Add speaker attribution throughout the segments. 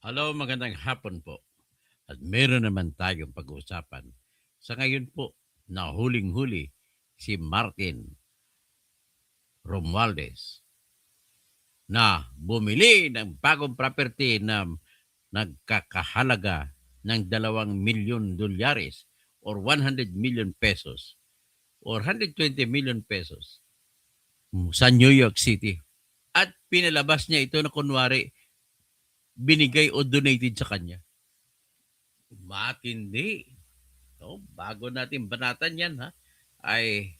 Speaker 1: Hello, magandang hapon po. At meron naman tayong pag-uusapan. Sa ngayon po, na huling-huli si Martin Romualdez na bumili ng bagong property na nagkakahalaga ng 2 milyon dolyares or 100 million pesos or 120 million pesos sa New York City. At pinalabas niya ito na kunwari binigay o donated sa kanya. Matindi. No, bago natin banatan yan, ha, ay,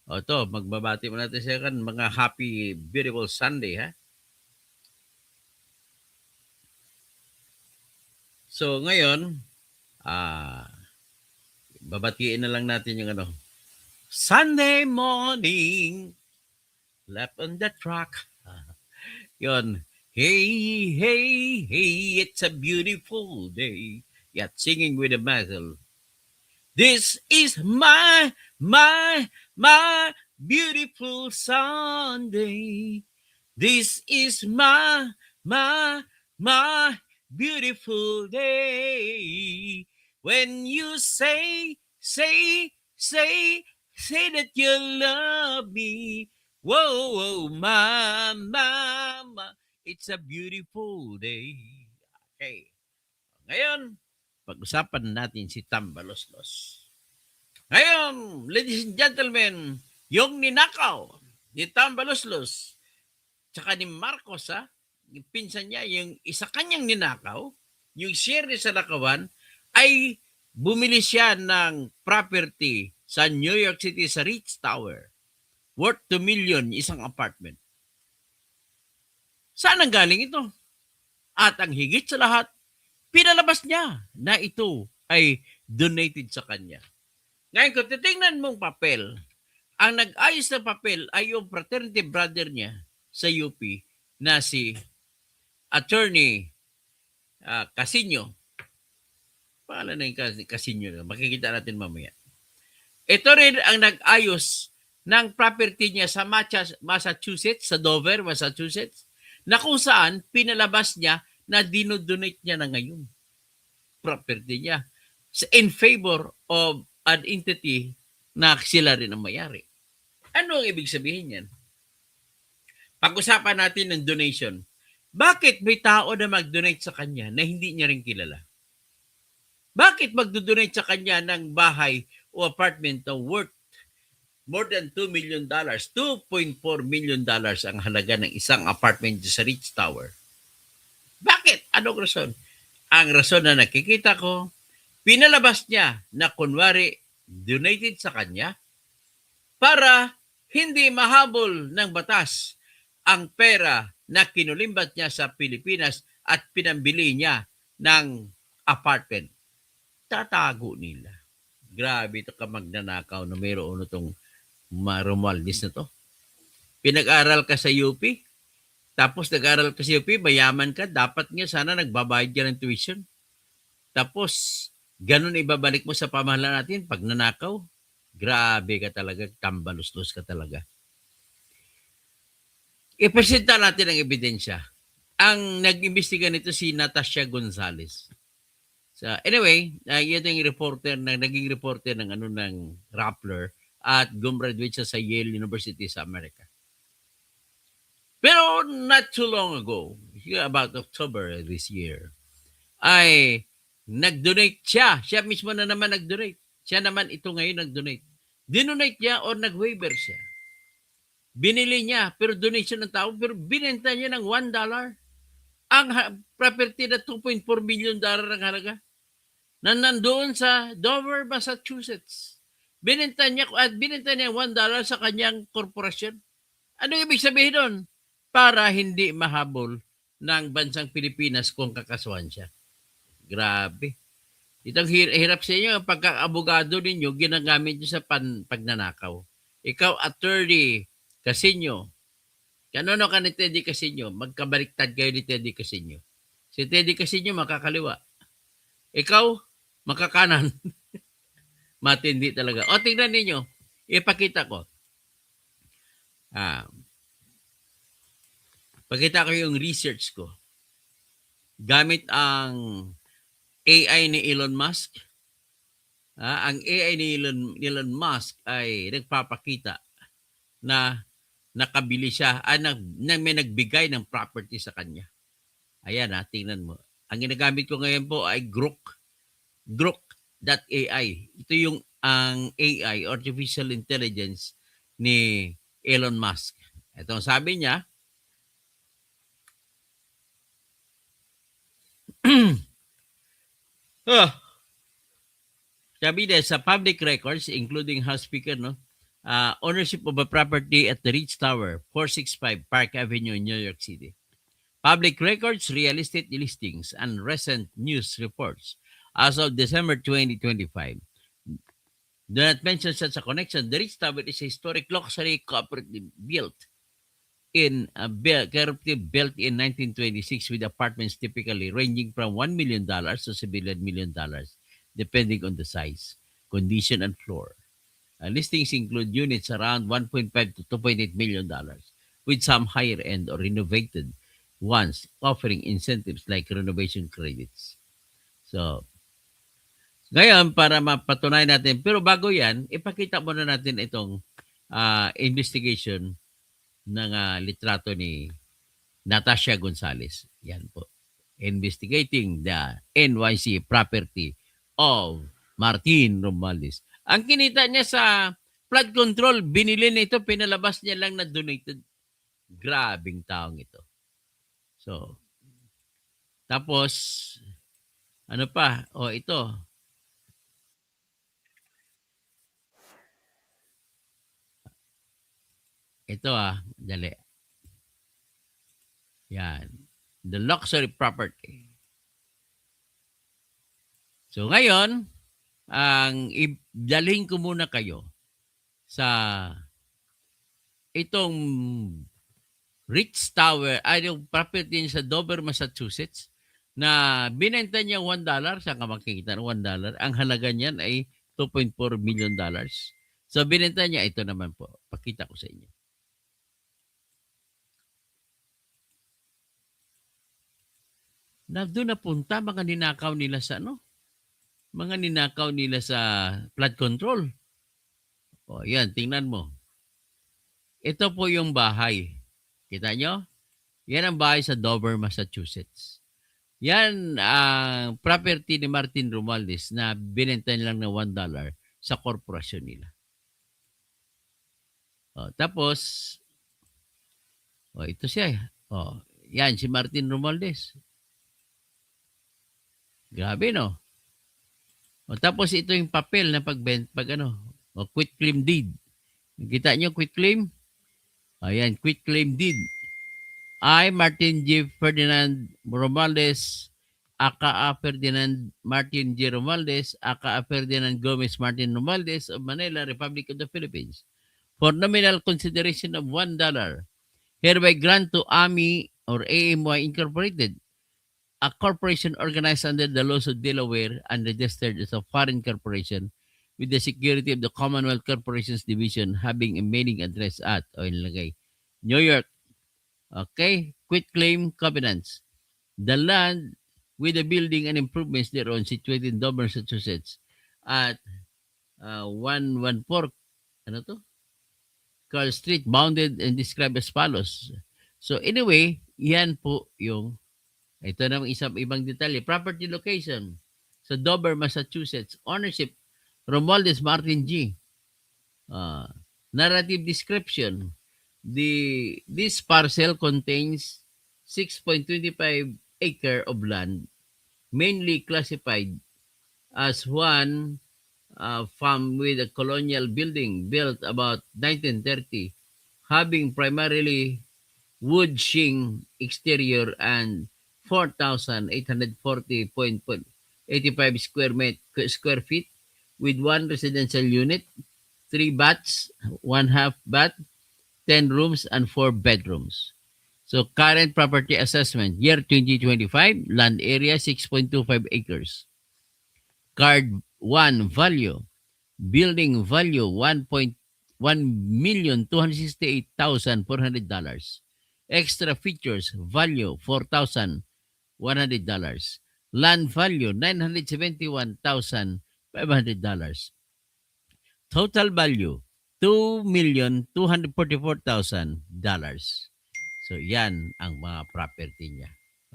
Speaker 1: magbabati mo natin sa kan mga happy, beautiful Sunday, ha. So, ngayon, ah, babatiin na lang natin yung ano, Sunday morning, left on the track. Yon. Hey, hey, hey, it's a beautiful day. Yet singing with a muzzle. This is my beautiful Sunday. This is my beautiful day. When you say that you love me. Whoa, whoa, mama, it's a beautiful day. Okay. Ngayon, pag-usapan natin si Tamba Loslos. Ngayon, ladies and gentlemen, yung ninakaw ni Tamba Loslos tsaka ni Marcos, yung pinsan niya, yung isa kanyang ninakaw, yung share sa Lakawan, ay bumili siya ng property sa New York City sa Ritz Tower. Worth 2 million, isang apartment. Saan ang galing ito? At ang higit sa lahat, pinalabas niya na ito ay donated sa kanya. Ngayon, kung titingnan mong papel, ang nag-ayos ng papel ay yung fraternity brother niya sa UP na si Attorney Casino. Pangalan na yung Casino. Makikita natin mamaya. Ito rin ang nag-ayos ng property niya sa Massachusetts, sa Dover, Massachusetts, na kung saan pinalabas niya na dinodonate niya na ngayon property niya in favor of an entity na sila rin ang mayari. Ano ang ibig sabihin yan? Pag-usapan natin ng donation. Bakit may tao na mag-donate sa kanya na hindi niya rin kilala? Bakit mag-donate sa kanya ng bahay o apartment na worth more than $2 million, $2.4 million ang halaga ng isang apartment sa Ritz Tower? Bakit? Anong rason? Ang rason na nakikita ko, pinalabas niya na kunwari donated sa kanya para hindi mahabol ng batas ang pera na kinulimbat niya sa Pilipinas at pinambili niya ng apartment. Tatago nila. Grabe ito ka magnanakaw na mayroon itong Romualdez na to. Pinag-aral ka sa UP, tapos nag-aral ka sa UP, mayaman ka, dapat nga sana nagbabayad ka ng tuition. Tapos, ganun ibabalik mo sa pamahalaan natin pag nanakaw. Grabe ka talaga, tambaluslos ka talaga. Ipresenta natin ang ebidensya. Ang nag-imbestiga nito si Natasha Gonzalez. So, anyway, ito yung reporter na naging reporter ng Rappler at gumraduate siya sa Yale University sa Amerika. Pero not too long ago, about October this year, ay nag-donate siya. Siya mismo na naman nag-donate. Siya naman ito ngayon nag-donate. Dinonate niya o nag-waiver siya. Binili niya, pero donation ng tao, pero binenta niya ng $1. Ang property na $2.4 million ang halaga na nandoon sa Dover, Massachusetts. Binenta niya $1 sa kanyang korporasyon. Ano ibig sabihin doon? Para hindi mahabol ng bansang Pilipinas kung kakasuhan siya. Grabe. Itong hirap sa inyo, ang pagka-abogado ninyo, ginagamit nyo sa pagnanakaw. Ikaw, attorney, Casino. Kanono ka ni Teddy Casino? Magkabaliktad kayo ni Teddy Casino. Si Teddy Casino, makakaliwa. Ikaw, makakanan. Matindi talaga. O, tingnan ninyo. Ipakita ko. Pakita ko yung research ko. gamit ang AI ni Elon Musk. Ang AI ni Elon Musk ay nagpapakita na nakabili siya, may nagbigay ng property sa kanya. Ayan tingnan mo. Ang ginagamit ko ngayon po ay Grok.ai. Ito yung ang AI, Artificial Intelligence ni Elon Musk. Ito sabi niya, ah, sabi niya sa public records, including House Speaker, no, ownership of a property at the Ritz Tower, 465 Park Avenue, New York City. Public records, real estate listings, and recent news reports as of December 2025 do not mention such a connection. The Ritz Tower is a historic luxury cooperative built in 1926 with apartments typically ranging from $1 million to several million dollars, depending on the size, condition, and floor. Listings include units around 1.5 to $2.8 million, with some higher end or renovated ones offering incentives like renovation credits. So, ngayon, para mapatunayan natin, pero bago yan, ipakita muna natin itong investigation ng litrato ni Natasha Gonzalez. Yan po. Investigating the NYC property of Martin Romualdez. Ang kinita niya sa flood control, binili nito, pinalabas niya lang na donated. Grabing taong ito. So, tapos, ano pa? Ito. Ito dali. Yan. The luxury property. So ngayon, dalhin ko muna kayo sa itong Ritz Tower, ay yung property sa Dover, Massachusetts, na binenta niya $1. Saan ka makikita ng $1? Ang halaga niyan ay $2.4 million. So binenta niya, ito naman po. Pakita ko sa inyo. Na doon napunta, mga ninakaw nila sa mga ninakaw nila sa flood control. Yan, tingnan mo. Ito po yung bahay. Kita nyo? Yan ang bahay sa Dover, Massachusetts. Yan ang property ni Martin Romualdez na binenta lang ng $1 sa korporasyon nila. Tapos, ito siya. Yan, si Martin Romualdez. Grabe, no? Tapos ito yung papel na quitclaim deed. Kita nyo, quitclaim? Ayan, quitclaim deed. I, Martin G. Ferdinand Romualdez, aka Ferdinand Martin G. Romualdez, aka Ferdinand Gomez Martin Romualdez of Manila, Republic of the Philippines, for nominal consideration of $1, hereby grant to AMI or AMY Incorporated, a corporation organized under the laws of Delaware and registered as a foreign corporation with the security of the Commonwealth Corporations Division having a mailing address at, New York. Okay? Quitclaim covenants. The land with the building and improvements thereon situated in Dover, Massachusetts at 114, Carl Street, bounded and described as follows. So anyway, yan po yung ito namang ibang detalye. Property location sa Dover, Massachusetts. Ownership, Romualdez Martin G. Narrative description. This parcel contains 6.25 acre of land, mainly classified as one farm with a colonial building built about 1930, having primarily wood shing exterior and 4,840.85 square feet with one residential unit, 3 baths, 1 half bath, 10 rooms, and 4 bedrooms. So current property assessment, year 2025, land area 6.25 acres. Card 1 value, building value $1,268,400. Extra features value $4,000. $100. Land value, $971,500. Total value, $2,244,000. So, yan ang mga property niya.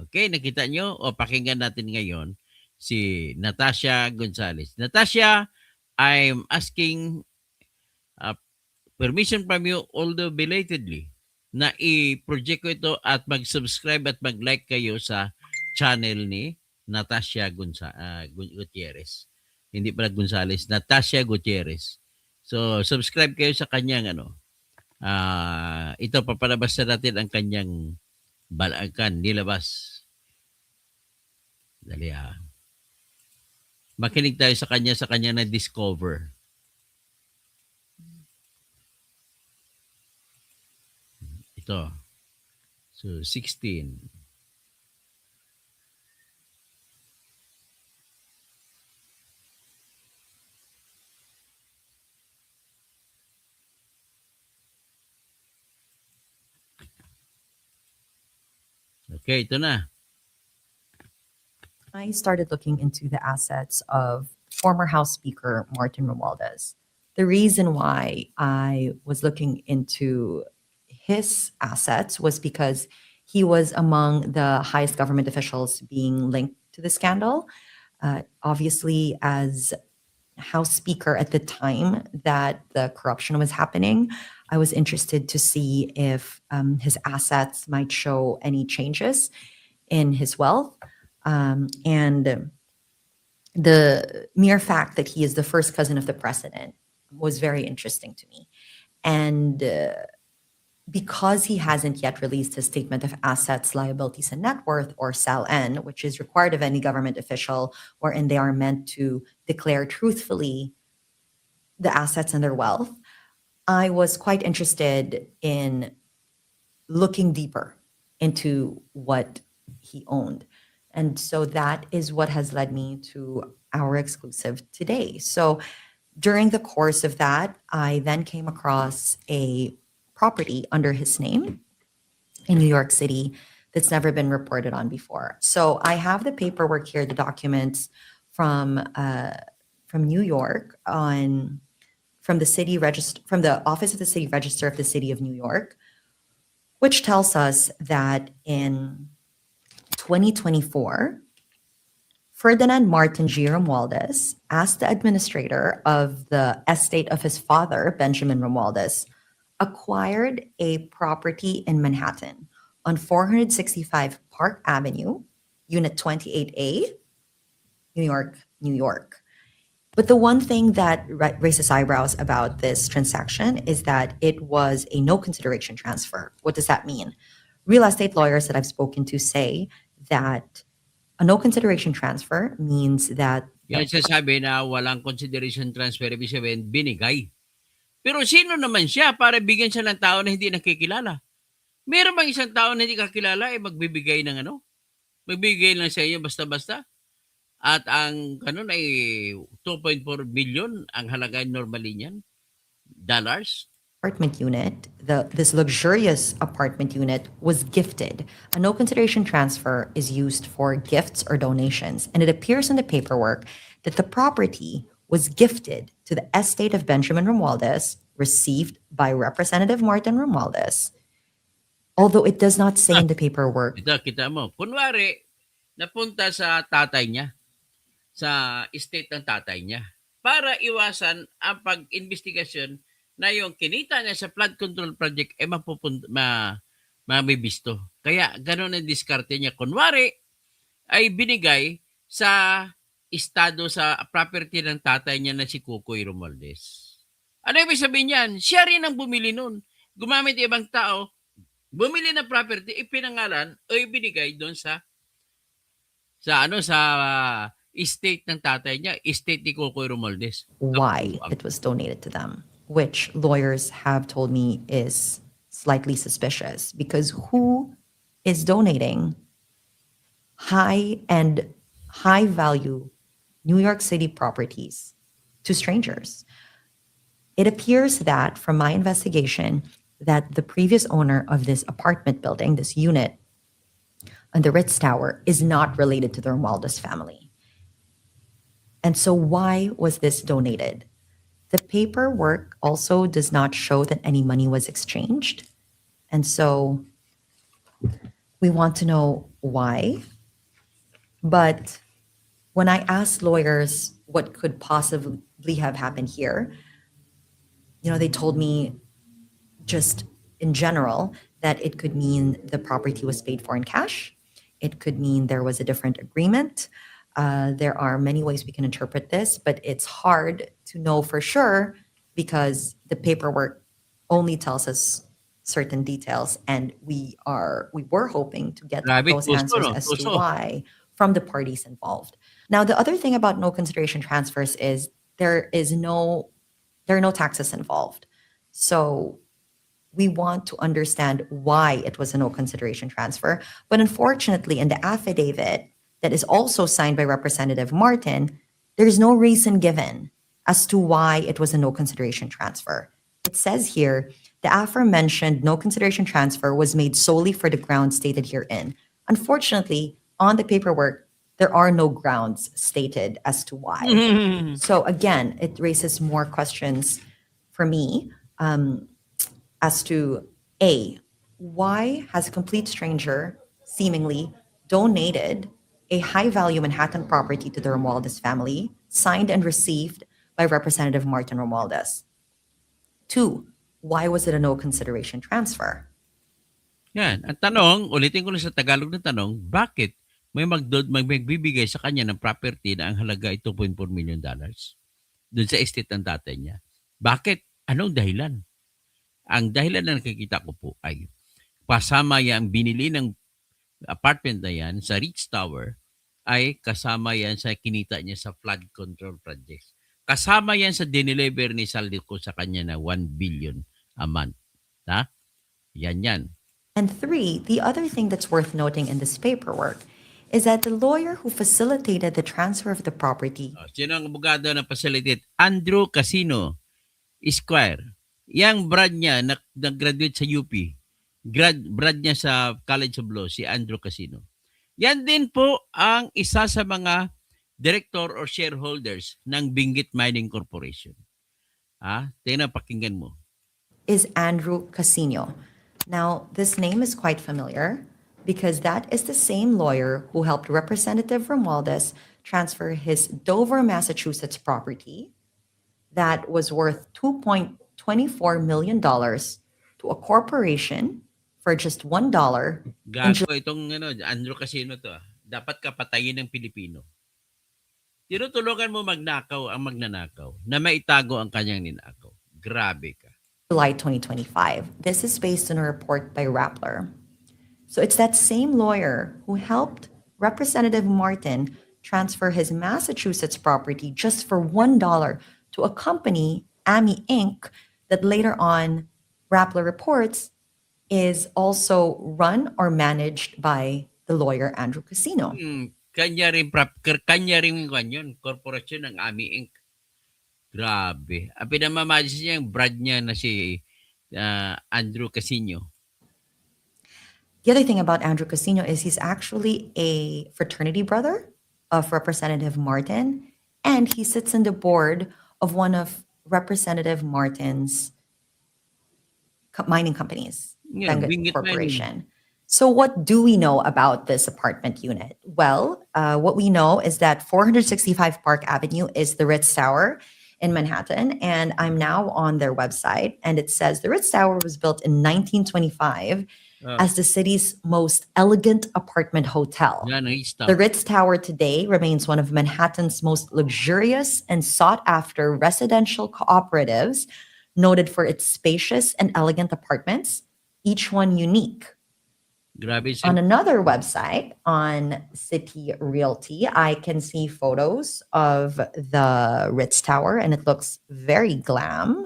Speaker 1: Okay, nakita nyo? O pakinggan natin ngayon si Natasha Gonzalez. Natasha, I'm asking uh, permission from you, although belatedly, na i-project ko ito at mag-subscribe at mag-like kayo sa channel ni Natasha Gutierrez. Hindi pala Gonzalez, Natasha Gutierrez. So, subscribe kayo sa kanyang ito, papalabas na natin ang kanyang balakan, nilabas. Dali Makinig tayo sa kanya na discover. Ito. So, 16. Okay, ito na.
Speaker 2: I started looking into the assets of former House Speaker Martin Romualdez. The reason why I was looking into his assets was because he was among the highest government officials being linked to the scandal. Obviously, as House Speaker at the time that the corruption was happening, I was interested to see if his assets might show any changes in his wealth. And the mere fact that he is the first cousin of the president was very interesting to me. And because he hasn't yet released his statement of assets, liabilities, and net worth, or SALN, which is required of any government official, wherein they are meant to declare truthfully the assets and their wealth, I was quite interested in looking deeper into what he owned. And so that is what has led me to our exclusive today. So during the course of that, I then came across a property under his name in New York City that's never been reported on before. So I have the paperwork here, the documents from New York from the Office of the City Register of the City of New York, which tells us that in 2024, Ferdinand Martin G. Romualdez asked the administrator of the estate of his father, Benjamin Romualdez, acquired a property in Manhattan on 465 Park Avenue, Unit 28A, New York, New York. But the one thing that raises eyebrows about this transaction is that it was a no consideration transfer. What does that mean? Real estate lawyers that I've spoken to say that a no consideration transfer means that
Speaker 1: Yan sasabi na walang consideration transfer, ibig sabihin, binigay. Pero sino naman siya para bigyan siya ng tao na hindi nakikilala? Meron bang isang tao na hindi kakilala magbibigay ng Magbibigay lang sa iyo basta-basta? At ang ay 2.4 billion ang halaga normally niyan, dollars.
Speaker 2: apartment unit, this luxurious apartment unit was gifted. A no consideration transfer is used for gifts or donations, and it appears in the paperwork that the property was gifted to the estate of Benjamin Romualdez, received by Representative Martin Romualdez, although it does not say in the paperwork.
Speaker 1: Ito, kita mo. Kunwari, napunta sa tatay niya, sa estate ng tatay niya, para iwasan ang pag-investigasyon na yung kinita niya sa flood control project mabibisto. Kaya gano'n ang diskarte niya. Kunwari, ay binigay sa estado sa property ng tatay niya na si Kukoy Romualdez. Ano ibig sabihin niyan? Siya rin ang bumili nun. Gumamit ibang tao, bumili ng property, ipinangalan o ibinigay doon sa estate ng tatay niya, estate ni Kukoy Romualdez.
Speaker 2: Why it was donated to them, which lawyers have told me is slightly suspicious, because who is donating high value New York City properties to strangers? It appears that from my investigation that the previous owner of this apartment building, this unit, on the Ritz Tower is not related to the Romualdez family. And so, why was this donated? The paperwork also does not show that any money was exchanged. And so, we want to know why. But when I asked lawyers what could possibly have happened here, they told me just in general that it could mean the property was paid for in cash. It could mean there was a different agreement. There are many ways we can interpret this, but it's hard to know for sure because the paperwork only tells us certain details, and we were hoping to get
Speaker 1: Grabe,
Speaker 2: those
Speaker 1: tuso,
Speaker 2: answers
Speaker 1: no?
Speaker 2: as to
Speaker 1: Tuso.
Speaker 2: why from the parties involved. Now, the other thing about no consideration transfers is there are no taxes involved. So we want to understand why it was a no consideration transfer. But unfortunately, in the affidavit that is also signed by Representative Martin, there is no reason given as to why it was a no consideration transfer. It says here the aforementioned no consideration transfer was made solely for the grounds stated herein. Unfortunately, on the paperwork, there are no grounds stated as to why. So again, it raises more questions for me as to A, why has a complete stranger seemingly donated a high value Manhattan property to the Romualdez family, signed and received by Representative Martin Romualdez? Two, why was it a no consideration transfer?
Speaker 1: Yan. Ang tanong, ulitin ko lang sa Tagalog na tanong, bakit may magbibigay sa kanya ng property na ang halaga ay $2.4 million doon sa estate ng tatay niya? Bakit? Anong dahilan? Ang dahilan na nakikita ko po ay kasama yan, binili ng apartment na yan sa Ritz Tower ay kasama yan sa kinita niya sa flood control projects. Kasama yan sa dineliver ni Saldico sa kanya na 1 billion a month. Ha? Yan.
Speaker 2: And three, the other thing that's worth noting in this paperwork is that the lawyer who facilitated the transfer of the property
Speaker 1: Sino ang abogado na facilitate? Andrew Casino, Esquire. Yang brad niya, nag-graduate sa UP. Brad niya sa College of Law, si Andrew Casino. Yan din po ang isa sa mga director or shareholders ng Benguet Mining Corporation. Tingnan, pakinggan mo.
Speaker 2: is Andrew Casino. Now, this name is quite familiar because that is the same lawyer who helped Representative Romualdez transfer his Dover, Massachusetts property that was worth $2.24 million to a corporation for just $1.
Speaker 1: Gago itong Andrew Casino to. Dapat kapatayin ng Pilipino. Tinutulungan mo magnakaw ang magnanakaw na maitago ang kanyang ninakaw. Grabe ka.
Speaker 2: July 2025. This is based on a report by Rappler. So it's that same lawyer who helped Representative Martin transfer his Massachusetts property just for $1 to a company, Ami Inc., that later on, Rappler reports, is also run or managed by the lawyer Andrew Casino.
Speaker 1: Kanya rin yun, korporasyon ng Ami Inc. Grabe. Ang pinamamanage niya yung brad niya na si Andrew Casino.
Speaker 2: The other thing about Andrew Casino is he's actually a fraternity brother of Representative Martin, and he sits on the board of one of Representative Martin's mining companies, Benguet Corporation. So what do we know about this apartment unit? Well, what we know is that 465 Park Avenue is the Ritz Tower in Manhattan, and I'm now on their website, and it says the Ritz Tower was built in 1925 as the city's most elegant apartment hotel. The Ritz Tower today remains one of Manhattan's most luxurious and sought-after residential cooperatives, noted for its spacious and elegant apartments, each one unique. On another website, on City Realty, I can see photos of the Ritz Tower, and it looks very glam.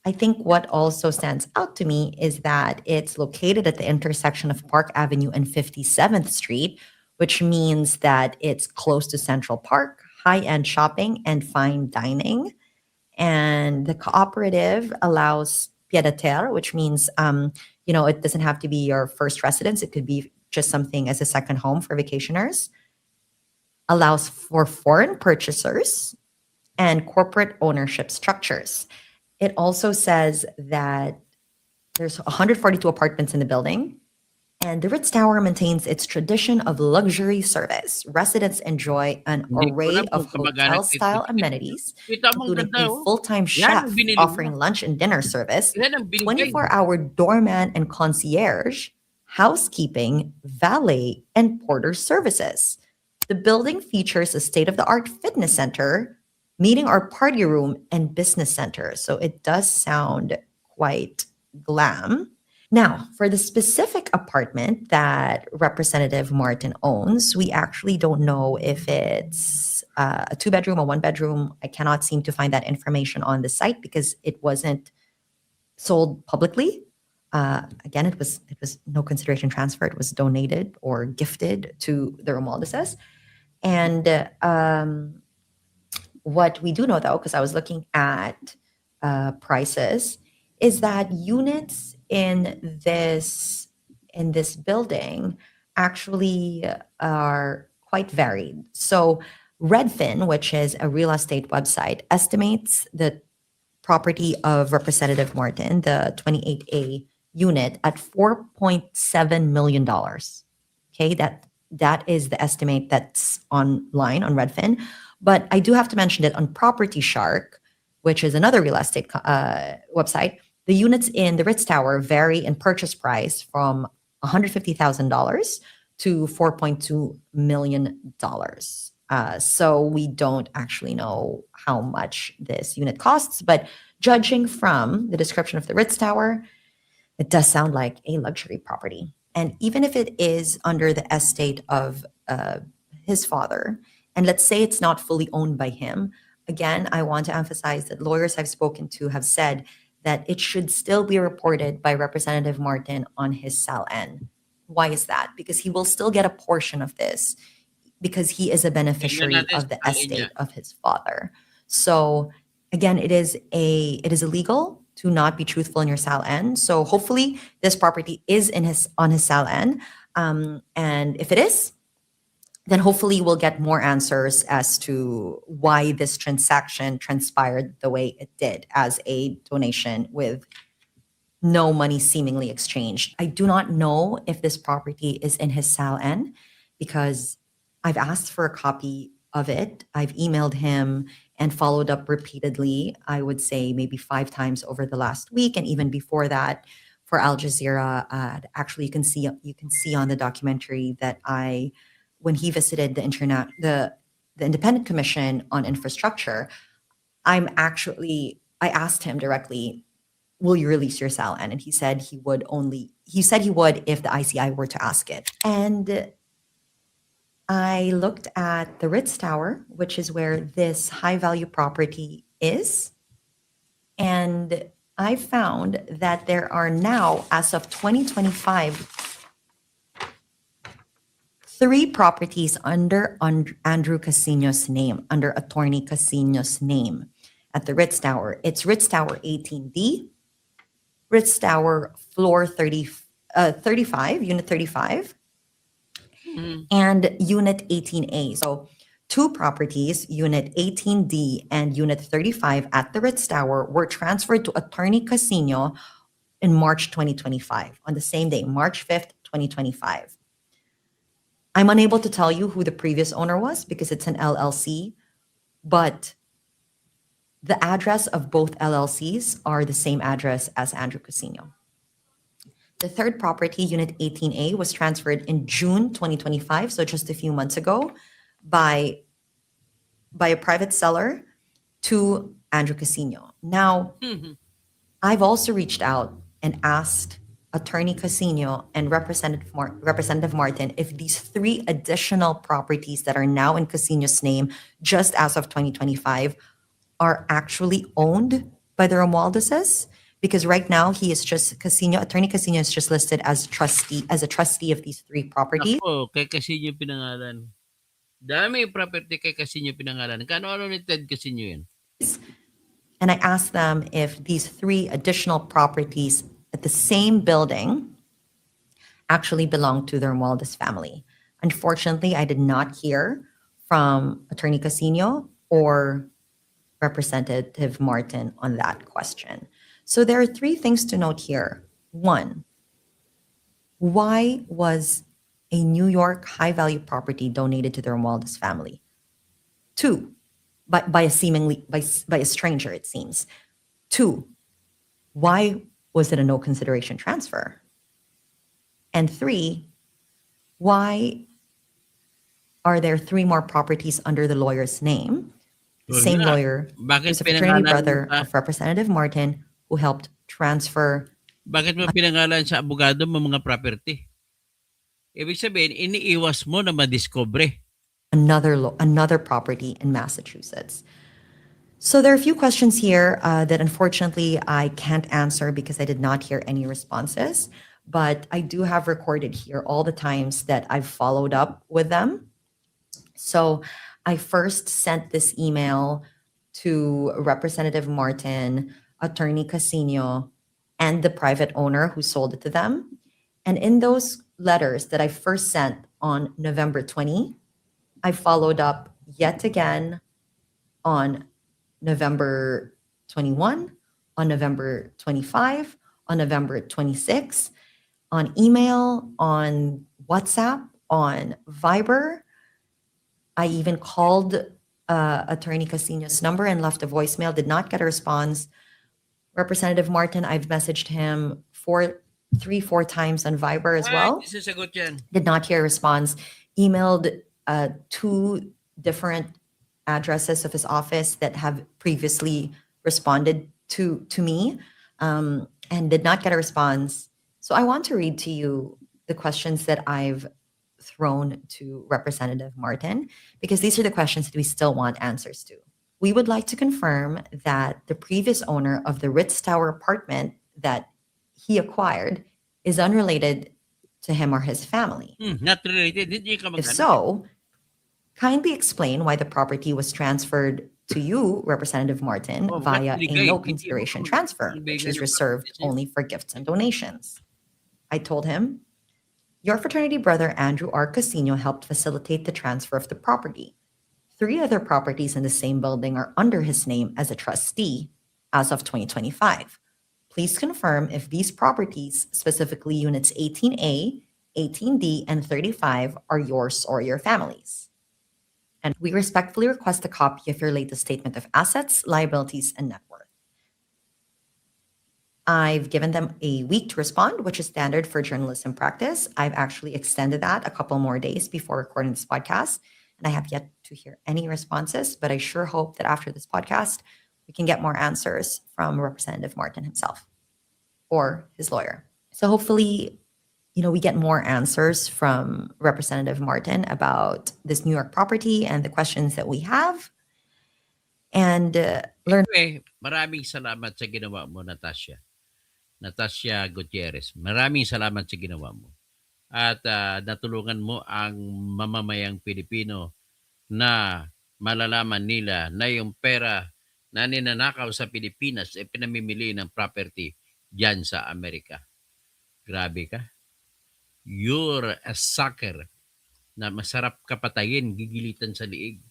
Speaker 2: I think what also stands out to me is that it's located at the intersection of Park Avenue and 57th Street, which means that it's close to Central Park, high-end shopping, and fine dining. And the cooperative allows pied-à-terre, which means it doesn't have to be your first residence. It could be just something as a second home for vacationers, allows for foreign purchasers and corporate ownership structures. It also says that there's 142 apartments in the building, and the Ritz Tower maintains its tradition of luxury service. Residents enjoy an
Speaker 1: Hindi ko
Speaker 2: array
Speaker 1: alam
Speaker 2: of
Speaker 1: kung kamag-anak nito.
Speaker 2: hotel-style amenities,
Speaker 1: Kita mo, ang
Speaker 2: including
Speaker 1: ganda,
Speaker 2: a
Speaker 1: oh.
Speaker 2: full-time
Speaker 1: Yan ang
Speaker 2: chef
Speaker 1: binili
Speaker 2: offering
Speaker 1: mo.
Speaker 2: lunch and dinner service,
Speaker 1: Yan ang binigay.
Speaker 2: 24-hour doorman and concierge, housekeeping, valet, and porter services. The building features a state-of-the-art fitness center, meeting or party room, and business center. So it does sound quite glam. Now, for the specific apartment that Representative Martin owns, we actually don't know if it's a two-bedroom or one-bedroom. I cannot seem to find that information on the site because it wasn't sold publicly. Again, it was no consideration transfer. It was donated or gifted to the Romualdeses. And what we do know, though, because I was looking at prices, is that units in this building actually are quite varied. So Redfin, which is a real estate website, estimates the property of Representative Martin, the 28A unit, at $4.7 million. Okay, that is the estimate that's online on Redfin. But I do have to mention that on Property Shark, which is another real estate website, the units in the Ritz Tower vary in purchase price from $150,000 to $4.2 million. So we don't actually know how much this unit costs, but judging from the description of the Ritz Tower, it does sound like a luxury property. And even if it is under the estate of his father, and let's say it's not fully owned by him, again, I want to emphasize that lawyers I've spoken to have said that it should still be reported by Representative Martin on his SALN. Why is that? Because he will still get a portion of this because he is a beneficiary of the estate of his father. So again, it is illegal to not be truthful in your SALN. So hopefully this property is on his SALN. And if it is, then hopefully we'll get more answers as to why this transaction transpired the way it did as a donation with no money seemingly exchanged. I do not know if this property is in his SALN because I've asked for a copy of it. I've emailed him and followed up repeatedly, I would say maybe 5 times over the last week. And even before that, for Al Jazeera, actually you can see on the documentary that when he visited the Independent Commission on Infrastructure, I asked him directly, will you release your SALN? And he said he would if the ICI were to ask it. And I looked at the Ritz Tower, which is where this high value property is. And I found that there are now, as of 2025, 3 properties under Andrew Casino's name, under Attorney Casino's name at the Ritz Tower. It's Ritz Tower 18D, Ritz Tower floor 35, unit 35, and unit 18A. So 2 properties, unit 18D and unit 35 at the Ritz Tower, were transferred to Attorney Casino in March 2025, on the same day, March 5th, 2025. I'm unable to tell you who the previous owner was because it's an LLC, but the address of both LLCs are the same address as Andrew Casino. The third property, Unit 18A, was transferred in June 2025, so just a few months ago, by a private seller to Andrew Casino. Now, I've also reached out and asked Attorney Casino and Representative Martin if these 3 additional properties that are now in Casino's name, just as of 2025, are actually owned by the Romualdeses. Because right now Attorney Casino is just listed as a trustee of these 3 properties.
Speaker 1: Ako, kay Casino pinangalan. Dami property kay Casino pinangalan. Kano ni Ted Casino yan?
Speaker 2: And I asked them if these 3 additional properties at the same building actually belonged to the Romualdez family. Unfortunately, I did not hear from Attorney Casino or Representative Martin on that question. So there are three things to note here. One, why was a New York high value property donated to the Romualdez family? Two, by a seemingly by a stranger, it seems. Two, why was it a no consideration transfer? And three, why are there three more properties under the lawyer's name? The
Speaker 1: Yun
Speaker 2: same
Speaker 1: nga,
Speaker 2: lawyer
Speaker 1: bakit
Speaker 2: who's a fraternity
Speaker 1: pinangalan mo
Speaker 2: brother
Speaker 1: sa
Speaker 2: of Representative Martin who helped transfer
Speaker 1: bakit mo pinangalan sa abogado mo mga property? Ibig sabihin, iniiwas mo na madiscover.
Speaker 2: another property in Massachusetts. So there are a few questions here that unfortunately I can't answer because I did not hear any responses. But I do have recorded here all the times that I've followed up with them. So I first sent this email to Representative Martin, Attorney Casino, and the private owner who sold it to them. And in those letters that I first sent on November 20, I followed up yet again on November 21, on November 25, on November 26, on email, on WhatsApp, on Viber. I even called Attorney Casino's number and left a voicemail, did not get a response. Representative Martin, I've messaged him three, four times on Viber as well.
Speaker 1: Ay, sasagot yan.
Speaker 2: Did not hear a response. Emailed two different addresses of his office that have previously responded to me and did not get a response. So I want to read to you the questions that I've thrown to Representative Martin, because these are the questions that we still want answers to. We would like to confirm that the previous owner of the Ritz Tower apartment that he acquired is unrelated to him or his family.
Speaker 1: Not related. Hindi ka
Speaker 2: If
Speaker 1: magkano.
Speaker 2: so, kindly explain why the property was transferred to you, Representative Martin,
Speaker 1: Oh,
Speaker 2: via
Speaker 1: bakit
Speaker 2: a
Speaker 1: Bigay?
Speaker 2: no
Speaker 1: Hindi mo
Speaker 2: consideration
Speaker 1: ka
Speaker 2: transfer,
Speaker 1: magbigay
Speaker 2: which is
Speaker 1: ng
Speaker 2: reserved
Speaker 1: property sa'yo.
Speaker 2: only for gifts and donations. I told him, your fraternity brother Andrew R. Casino helped facilitate the transfer of the property. 3 other properties in the same building are under his name as a trustee as of 2025. Please confirm if these properties, specifically units 18A, 18D, and 35, are yours or your family's. And we respectfully request a copy of your latest statement of assets, liabilities, and net worth. I've given them a week to respond, which is standard for journalism practice. I've actually extended that a couple more days before recording this podcast, and I have yet to hear any responses, but I sure hope that after this podcast, we can get more answers from Representative Martin himself or his lawyer. So hopefully, we get more answers from Representative Martin about this New York property and the questions that we have, and learn.
Speaker 1: Anyway, maraming salamat sa ginawa mo, Natasha. Natasha Gutierrez. Maraming salamat sa ginawa mo. At natulungan mo ang mamamayang Pilipino na malalaman nila na yung pera na ninanakaw sa Pilipinas ay pinamimili ng property diyan sa Amerika. Grabe ka. You're a sucker na masarap ka patayin, gigilitan sa liig.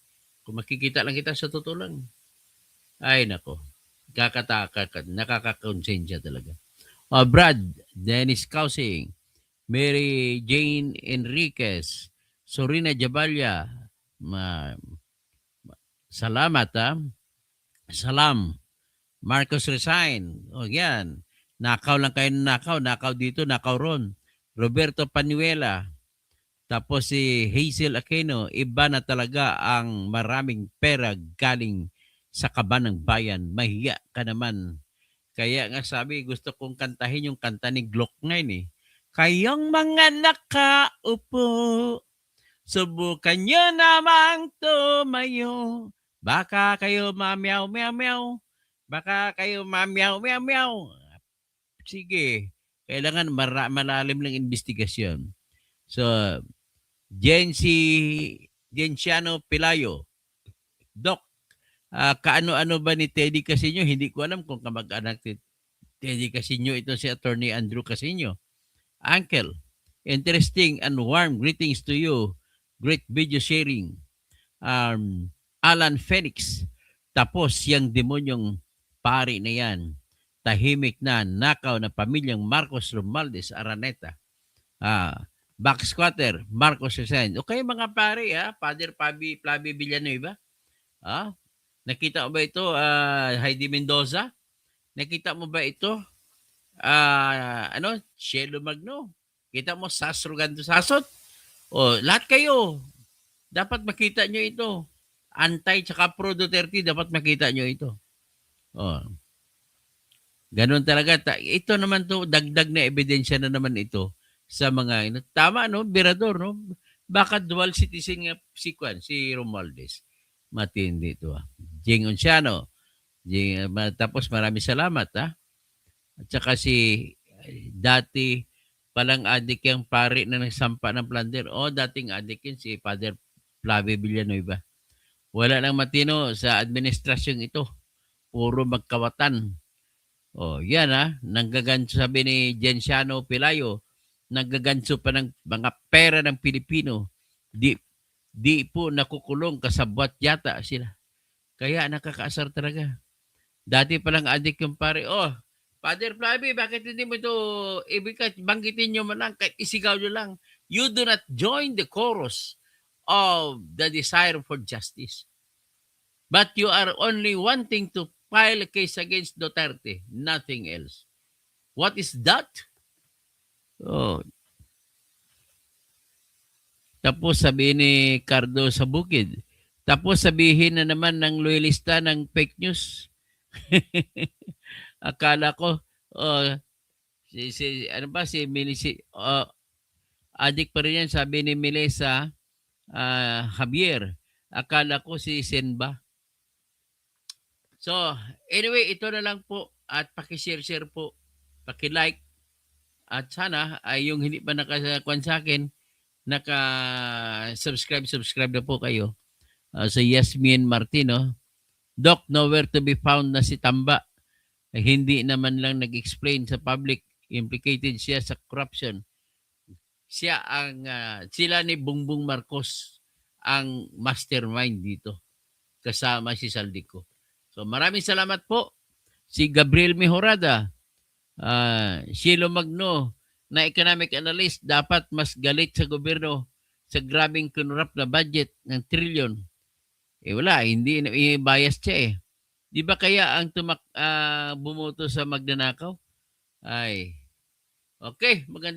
Speaker 1: Kung makikita lang kita sa totoo lang. Ay nako, nakakakonsensya talaga. Brad, Dennis Causing, Mary Jane Enriquez, Sorina Jabalya, salamat Salam, Marcos Resign, yan, nakaw lang kayo nakaw dito, nakaw ron. Roberto Panuela, tapos si Hazel Aquino, iba na talaga ang maraming pera galing sa kaban ng bayan. Mahiya ka naman. Kaya nga sabi, gusto kong kantahin yung kanta ni Glock ngayon eh. Kayong mga nakaupo, subukan nyo namang tumayo. Baka kayo mamyaw, meow, meow. Baka kayo mamyaw, meow, meow. Sige, kailangan malalim ng investigasyon. So, Genciano Pilayo, Doc, kaano-ano ba ni Teddy Casino? Hindi ko alam kung kamag-anak ni Teddy Casino ito si Attorney Andrew Casino. Uncle, Interesting and warm greetings to you. Great video sharing. Alan Phoenix. Tapos yung demonyong pari na yan, tahimik na nakaw na pamilyang Marcos Romualdez Araneta. Back squatter, Marcos Resign. Okay mga pare, Father Flavi Villanueva. Nakita mo ba ito, Heidi Mendoza? Nakita mo ba ito? Cielo Magno. Kita mo, Sasro Ganto Sasot? Lahat kayo, dapat makita nyo ito. Anti tsaka pro Duterte, dapat makita nyo ito. Ganon talaga. Ito naman to, dagdag na ebidensya na naman ito sa mga, tama, no? Birador, no? Baka dual citizen nga si Romualdez. Matindi ito, Jing Onciano. Tapos maraming salamat, At saka dati palang adik yung pare na nagsampa ng plunder. Dating adik yun si Father Flavi Villanueva. Wala nang matino sa administrasyon ito. Puro magkawatan. Yan Nanggaganso, sabi ni Genciano Pelayo, nanggaganso pa ng mga pera ng Pilipino. Di po nakukulong, kasabwat yata sila. Kaya nakakaasar talaga. Dati palang adik yung pare. Father Flavi, bakit hindi mo ito banggitin nyo man lang, kahit isigaw nyo lang. You do not join the chorus of the desire for justice. But you are only wanting to file a case against Duterte. Nothing else. What is that? Tapos sabihin ni Cardo sa bukid. Tapos sabihin na naman ng loyalista ng fake news. Akala ko, si Melissa, adik pa rin yan, sabi ni Melissa Javier. Akala ko si Senba. So, anyway, ito na lang po. At pakishare-share po. Pakilike. At sana, yung hindi pa nakakuan sa akin, subscribe na po kayo. Sa Yasmin Martino. Doc, nowhere to be found na si Tamba. Hindi naman lang nag-explain sa public, implicated siya sa corruption. Sila ni Bongbong Marcos ang mastermind dito, kasama si Saldico. So maraming salamat po. Si Gabriel Mejorada, Cielo Magno, na economic analyst, dapat mas galit sa gobyerno sa grabing kinurap na budget ng trilyon. Wala, hindi bias siya Di ba kaya ang bumoto sa magnanakaw? Okay, maganda.